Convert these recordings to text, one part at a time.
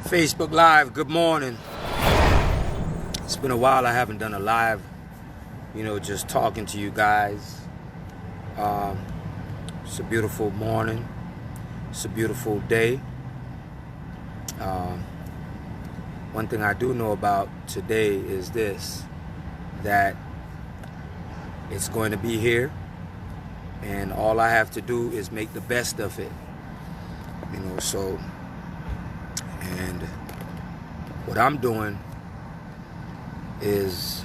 Facebook Live, good morning. It's been a while I haven't done a live, just talking to you guys. It's a beautiful morning. It's a beautiful day. One thing I do know about today is this, that it's going to be here, and all I have to do is make the best of it. And what I'm doing is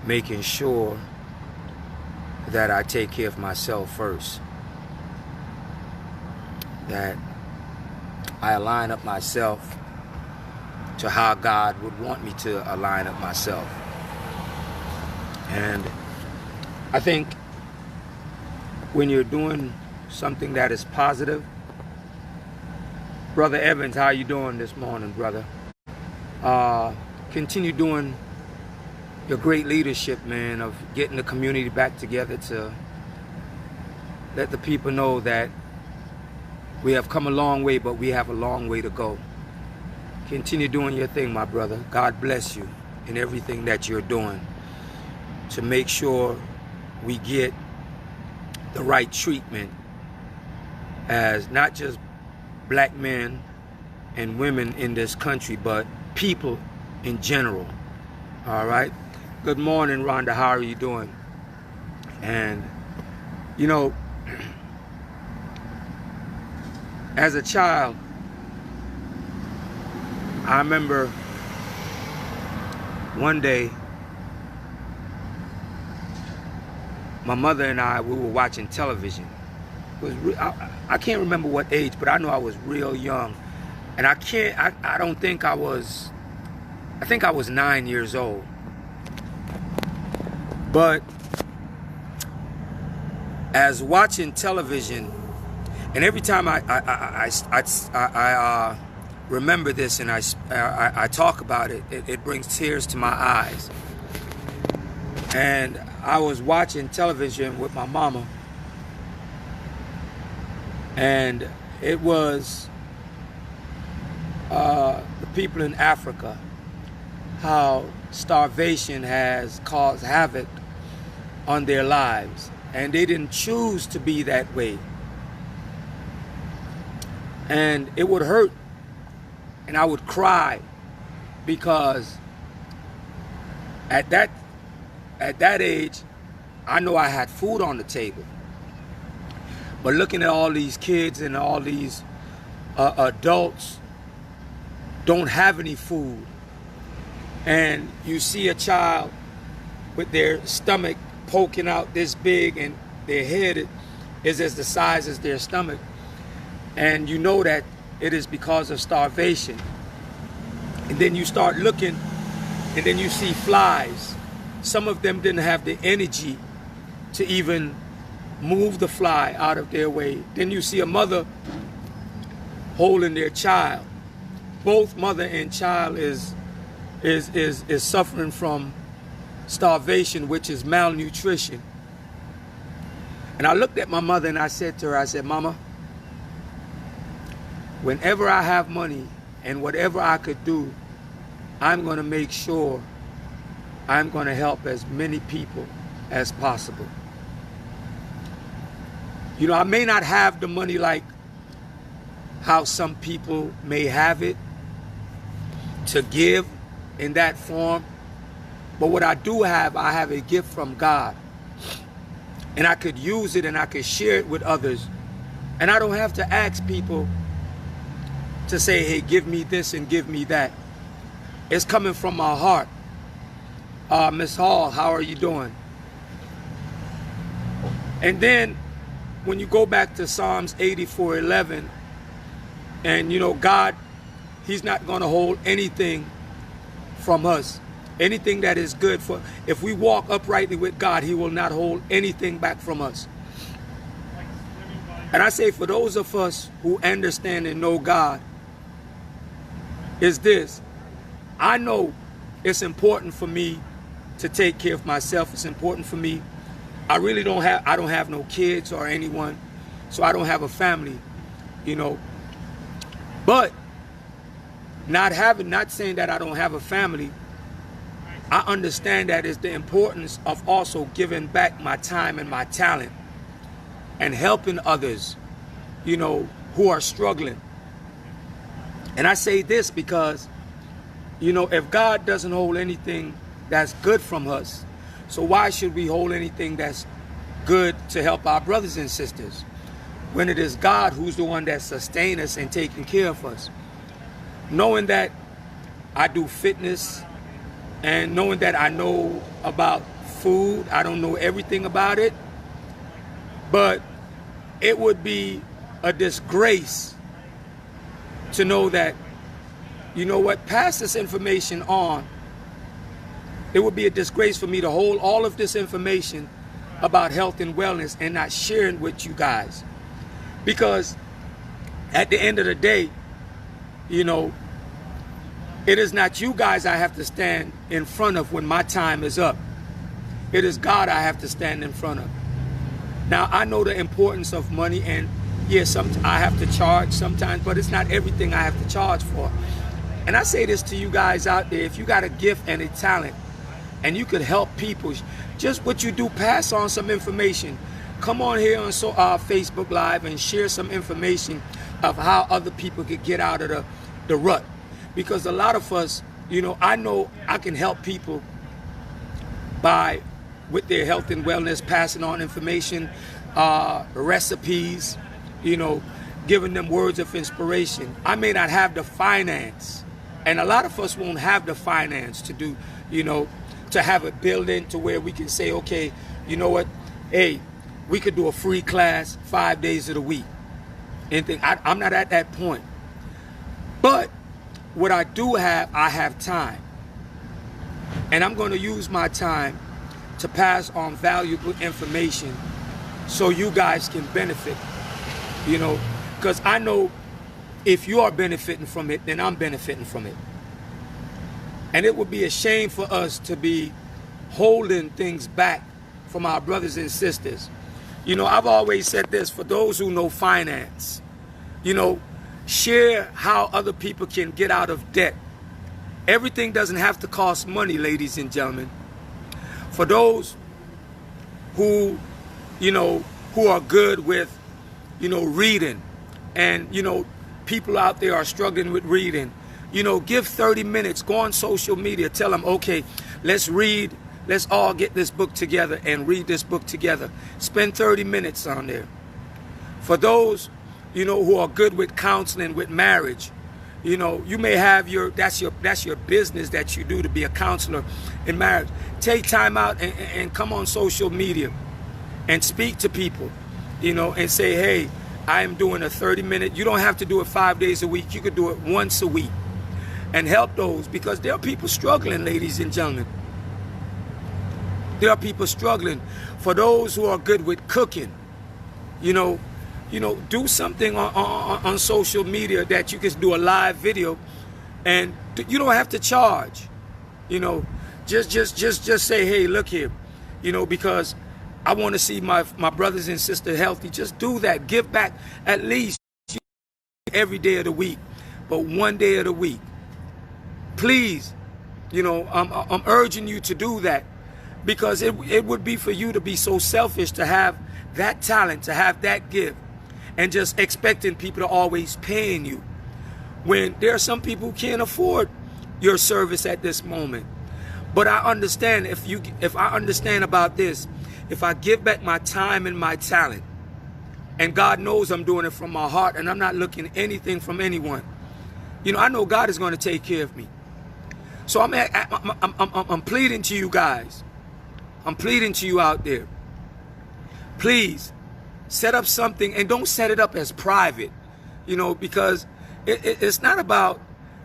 making sure that I take care of myself first. That I align up myself to how God would want me to align up myself. And I think when you're doing something that is positive, Brother Evans, how you doing this morning, brother? Continue doing your great leadership, man, of getting the community back together to let the people know that we have come a long way, but we have a long way to go. Continue doing your thing, my brother. God bless you in everything that you're doing to make sure we get the right treatment as not just black men and women in this country, but people in general. All right. Good morning, Rhonda. How are you doing? And as a child, I remember one day my mother and we were watching television. I can't remember what age, but I know I was real young. And I think I was 9 years old. But as watching television, and every time I remember this and I talk about it, it brings tears to my eyes. And I was watching television with my mama, and it was the people in Africa, how starvation has caused havoc on their lives, and they didn't choose to be that way. And it would hurt, and I would cry, because at that age, I know I had food on the table. But looking at all these kids and all these adults don't have any food, and you see a child with their stomach poking out this big and their head is as the size as their stomach, and you know that it is because of starvation. And then you start looking, and then you see flies. Some of them didn't have the energy to even move the fly out of their way. Then you see a mother holding their child. Both mother and child is suffering from starvation, which is malnutrition. And I looked at my mother and I said to her, Mama, whenever I have money and whatever I could do, I'm going to make sure I'm going to help as many people as possible. I may not have the money like how some people may have it to give in that form, but what I do have, I have a gift from God, and I could use it and I could share it with others, and I don't have to ask people to say, hey, give me this and give me that. It's coming from my heart. Miss Hall, how are you doing? And then when you go back to Psalms 84:11, and God, He's not going to hold anything from us. Anything that is good if we walk uprightly with God, He will not hold anything back from us. And I say, for those of us who understand and know God, is this: I know it's important for me to take care of myself. It's important for me. I don't have no kids or anyone, so I don't have a family, But Not saying that I don't have a family. I understand that it's the importance of also giving back my time and my talent and helping others, you know, who are struggling. And I say this because, you know, if God doesn't hold anything that's good from us, so why should we hold anything that's good to help our brothers and sisters when it is God who's the one that sustains us and taking care of us? Knowing that I do fitness and knowing that I know about food, I don't know everything about it, but it would be a disgrace to know that, you know what, pass this information on. It would be a disgrace for me to hold all of this information about health and wellness and not sharing with you guys. Because at the end of the day, you know, it is not you guys I have to stand in front of when my time is up. It is God I have to stand in front of. Now, I know the importance of money, and yes, I have to charge sometimes, but it's not everything I have to charge for. And I say this to you guys out there, if you got a gift and a talent and you could help people, just what you do, pass on some information. Come on here on Facebook Live and share some information of how other people could get out of the rut. Because a lot of us, you know I can help people with their health and wellness, passing on information, recipes, you know, giving them words of inspiration. I may not have the finance, and a lot of us won't have the finance to do, you know, to have a building to where we can say, okay, you know what, hey, we could do a free class 5 days of the week. I'm not at that point. But what I do have, I have time. And I'm going to use my time to pass on valuable information so you guys can benefit, you know, because I know if you are benefiting from it, then I'm benefiting from it. And it would be a shame for us to be holding things back from our brothers and sisters. You know, I've always said this, for those who know finance, you know, share how other people can get out of debt. Everything doesn't have to cost money, ladies and gentlemen. For those who, you know, who are good with, you know, reading, and, you know, people out there are struggling with reading, you know, give 30 minutes, go on social media, tell them, okay, let's read, let's all get this book together and read this book together. Spend 30 minutes on there. For those, you know, who are good with counseling, with marriage, you know, you may have that's your business that you do, to be a counselor in marriage. Take time out and come on social media and speak to people, you know, and say, hey, I am doing a 30-minute. You don't have to do it 5 days a week. You could do it once a week and help those, because there are people struggling, ladies and gentlemen. There are people struggling. For those who are good with cooking, you know, do something on social media that you can do a live video, and you don't have to charge. You know, just say, hey, look here, you know, because I want to see my brothers and sisters healthy. Just do that. Give back at least every day of the week, but one day of the week. Please, you know, I'm urging you to do that, because it would be for you to be so selfish to have that talent, to have that gift, and just expecting people to always paying you, when there are some people who can't afford your service at this moment. But I understand, if I understand about this, if I give back my time and my talent, and God knows I'm doing it from my heart and I'm not looking anything from anyone, you know, I know God is going to take care of me. So I'm pleading to you guys. I'm pleading to you out there. Please set up something, and don't set it up as private, you know, because it's not about,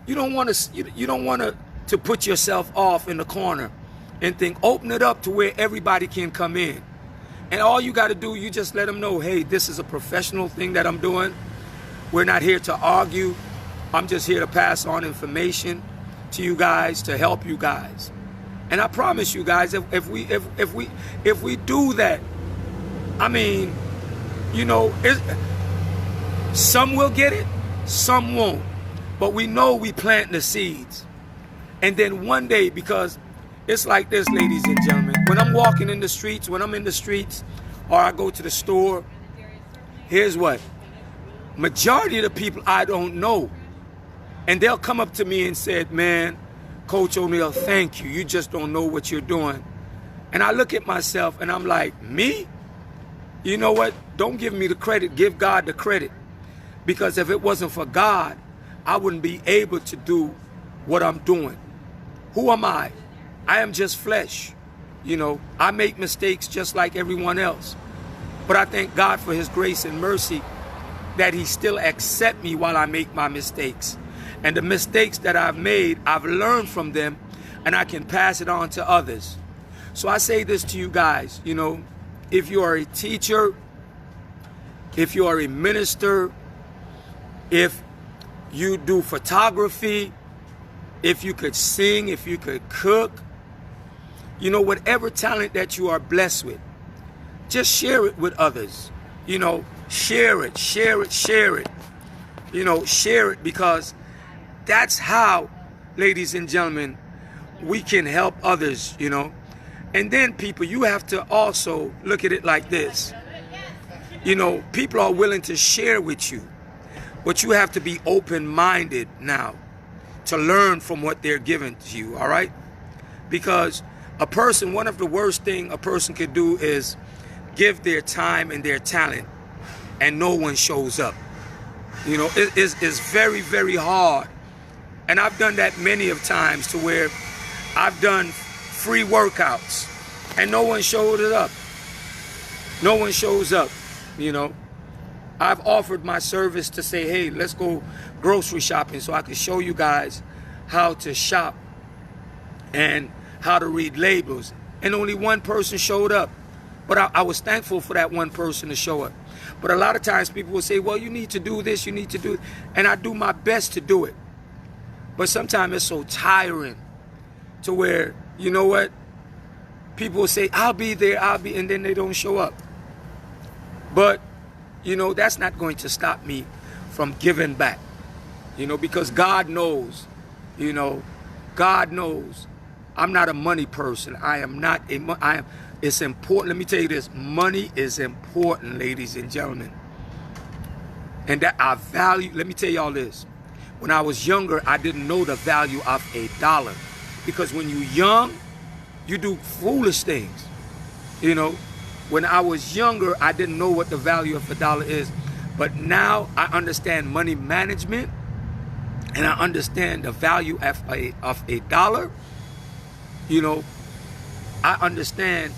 you don't want to put yourself off in the corner and think. Open it up to where everybody can come in. And all you got to do, you just let them know, hey, this is a professional thing that I'm doing. We're not here to argue. I'm just here to pass on information to you guys, to help you guys. And I promise you guys, if we do that, I mean, you know, some will get it, some won't. But we know we plant the seeds. And then one day, because it's like this, ladies and gentlemen, when I'm walking in the streets, when I'm in the streets, or I go to the store, here's what. Majority of the people I don't know. And they'll come up to me and say, man, Coach O'Neal, thank you. You just don't know what you're doing. And I look at myself and I'm like, me? You know what? Don't give me the credit. Give God the credit. Because if it wasn't for God, I wouldn't be able to do what I'm doing. Who am I? I am just flesh. You know, I make mistakes just like everyone else. But I thank God for his grace and mercy that he still accepts me while I make my mistakes. And the mistakes that I've made, I've learned from them and I can pass it on to others. So I say this to you guys, you know, if you are a teacher, if you are a minister, if you do photography, if you could sing, if you could cook, you know, whatever talent that you are blessed with, just share it with others. You know, share it, share it, share it. You know, share it, because that's how, ladies and gentlemen, we can help others, you know. And then people, you have to also look at it like this. You know, people are willing to share with you, but you have to be open-minded now to learn from what they're giving to you, all right? Because a person, one of the worst thing a person could do is give their time and their talent and no one shows up. You know, it's very, very hard. And I've done that many of times, to where I've done free workouts and no one showed it up. No one shows up, you know. I've offered my service to say, hey, let's go grocery shopping so I can show you guys how to shop and how to read labels. And only one person showed up. But I was thankful for that one person to show up. But a lot of times people will say, well, you need to do this, you need to do it. And I do my best to do it. But sometimes it's so tiring to where, you know what? People will say, I'll be there, and then they don't show up. But, you know, that's not going to stop me from giving back. You know, because God knows, you know, God knows I'm not a money person. I am not it's important. Let me tell you this. Money is important, ladies and gentlemen. And that I value, let me tell y'all this. When I was younger, I didn't know the value of $1. Because when you're young, you do foolish things. You know, when I was younger, I didn't know what the value of $1 is. But now I understand money management, and I understand the value of $1. You know, I understand,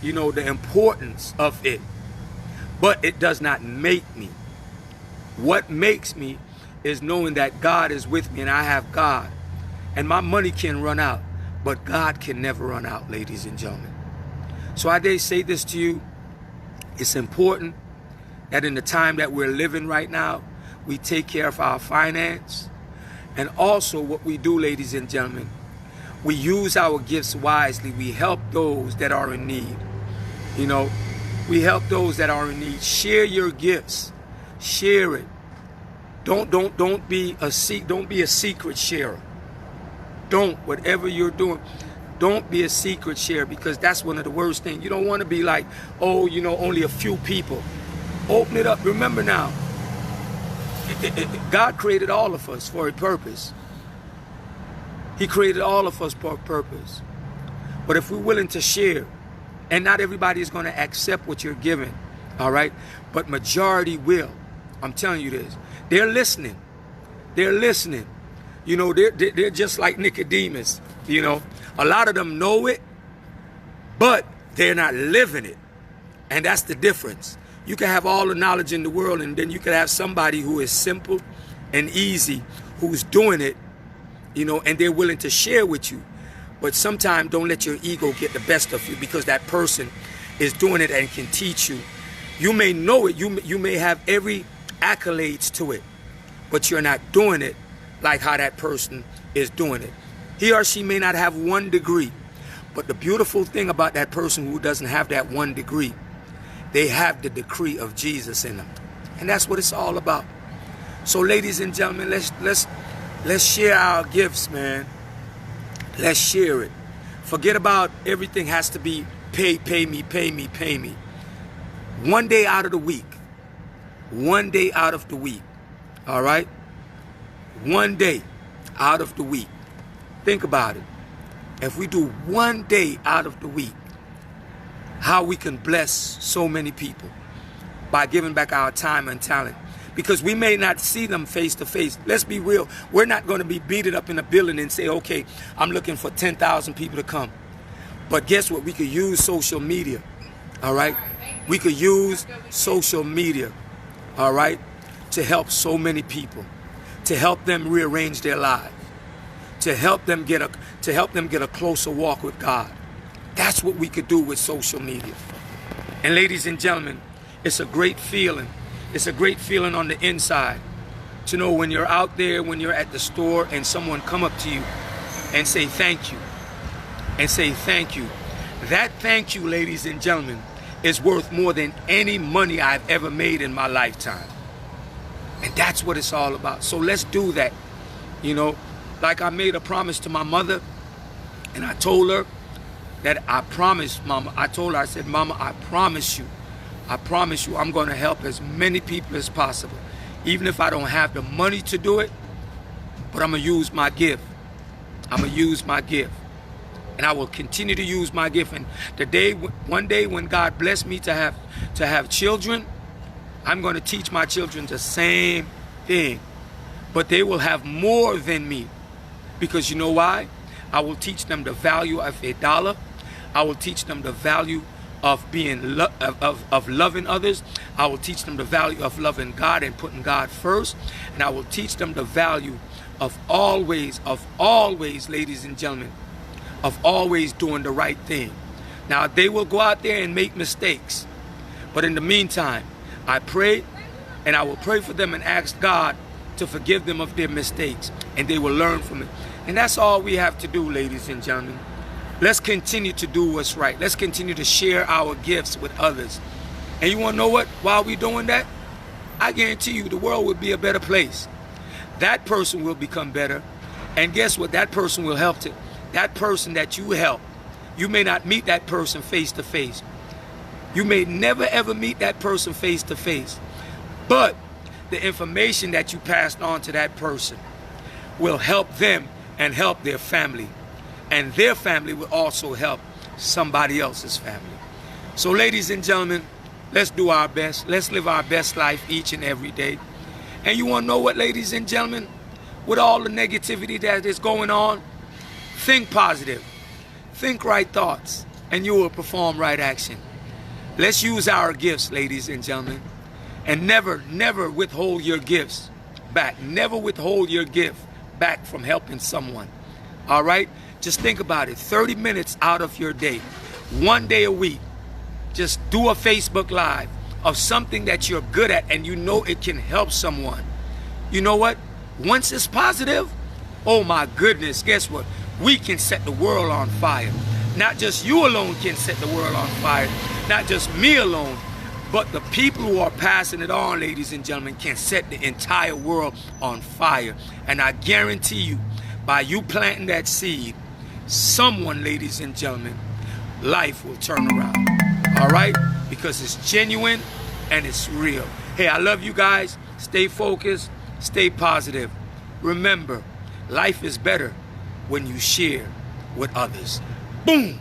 you know, the importance of it. But it does not make me. What makes me is knowing that God is with me and I have God. And my money can run out, but God can never run out, ladies and gentlemen. So I dare say this to you. It's important that in the time that we're living right now, we take care of our finance. And also what we do, ladies and gentlemen, we use our gifts wisely. We help those that are in need. You know, we help those that are in need. Share your gifts. Share it. Don't be a secret sharer. Don't, whatever you're doing, don't be a secret sharer, because that's one of the worst things. You don't want to be like, oh, you know, only a few people. Open it up. Remember now, God created all of us for a purpose. He created all of us for a purpose. But if we're willing to share, and not everybody is going to accept what you're giving, all right? But majority will. I'm telling you this. They're listening. They're listening. You know, they're just like Nicodemus. You know, a lot of them know it, but they're not living it. And that's the difference. You can have all the knowledge in the world, and then you can have somebody who is simple and easy, who's doing it, you know, and they're willing to share with you. But sometimes don't let your ego get the best of you, because that person is doing it and can teach you. You may know it. You may have every accolades to it, but you're not doing it like how that person is doing it. He or she may not have 1 degree, but the beautiful thing about that person who doesn't have that 1 degree, they have the decree of Jesus in them. And that's what it's all about. So ladies and gentlemen, let's Let's share our gifts, man. Let's share it. Forget about everything has to be pay me, pay me, pay me. One day out of the week. One day out of the week. All right? One day out of the week. Think about it. If we do one day out of the week, how we can bless so many people by giving back our time and talent. Because we may not see them face to face. Let's be real. We're not going to be beaten up in a building and say, okay, I'm looking for 10,000 people to come. But guess what? We could use social media. All right? We could use social media. All right? To help so many people. To help them rearrange their lives. To help them get a closer walk with God. That's what we could do with social media. And ladies and gentlemen, it's a great feeling. It's a great feeling on the inside to know when you're out there, when you're at the store, and someone come up to you and say thank you. And say thank you. That thank you, ladies and gentlemen, is worth more than any money I've ever made in my lifetime. And that's what it's all about. So let's do that. You know, like I made a promise to my mother, and I told her that I promised, Mama. I told her, I said, Mama, I promise you I'm going to help as many people as possible. Even if I don't have the money to do it, but I'm going to use my gift. I'm going to use my gift. And I will continue to use my gift. And one day when God blessed me to have children, I'm going to teach my children the same thing. But they will have more than me. Because you know why? I will teach them the value of $1. I will teach them the value of being of loving others. I will teach them the value of loving God and putting God first. And I will teach them the value of always, ladies and gentlemen, of always doing the right thing. Now, they will go out there and make mistakes. But in the meantime, I pray, and I will pray for them and ask God to forgive them of their mistakes. And they will learn from it. And that's all we have to do, ladies and gentlemen. Let's continue to do what's right. Let's continue to share our gifts with others. And you want to know what? While we're doing that, I guarantee you the world will be a better place. That person will become better. And guess what? That person will help to. That person that you help, you may not meet that person face to face. You may never ever meet that person face to face. But the information that you passed on to that person will help them and help their family. And their family will also help somebody else's family. So ladies and gentlemen, let's do our best. Let's live our best life each and every day. And you want to know what, ladies and gentlemen? With all the negativity that is going on, think positive. Think right thoughts, and you will perform right action. Let's use our gifts, ladies and gentlemen. And never, never withhold your gifts back. Never withhold your gift back from helping someone. All right? Just think about it. 30 minutes out of your day, one day a week, just do a Facebook Live of something that you're good at and you know it can help someone. You know what? Once it's positive, oh my goodness, guess what? We can set the world on fire. Not just you alone can set the world on fire. Not just me alone. But the people who are passing it on, ladies and gentlemen, can set the entire world on fire. And I guarantee you, by you planting that seed, someone, ladies and gentlemen, life will turn around. All right? Because it's genuine and it's real. Hey, I love you guys. Stay focused. Stay positive. Remember, life is better when you share with others. Boom!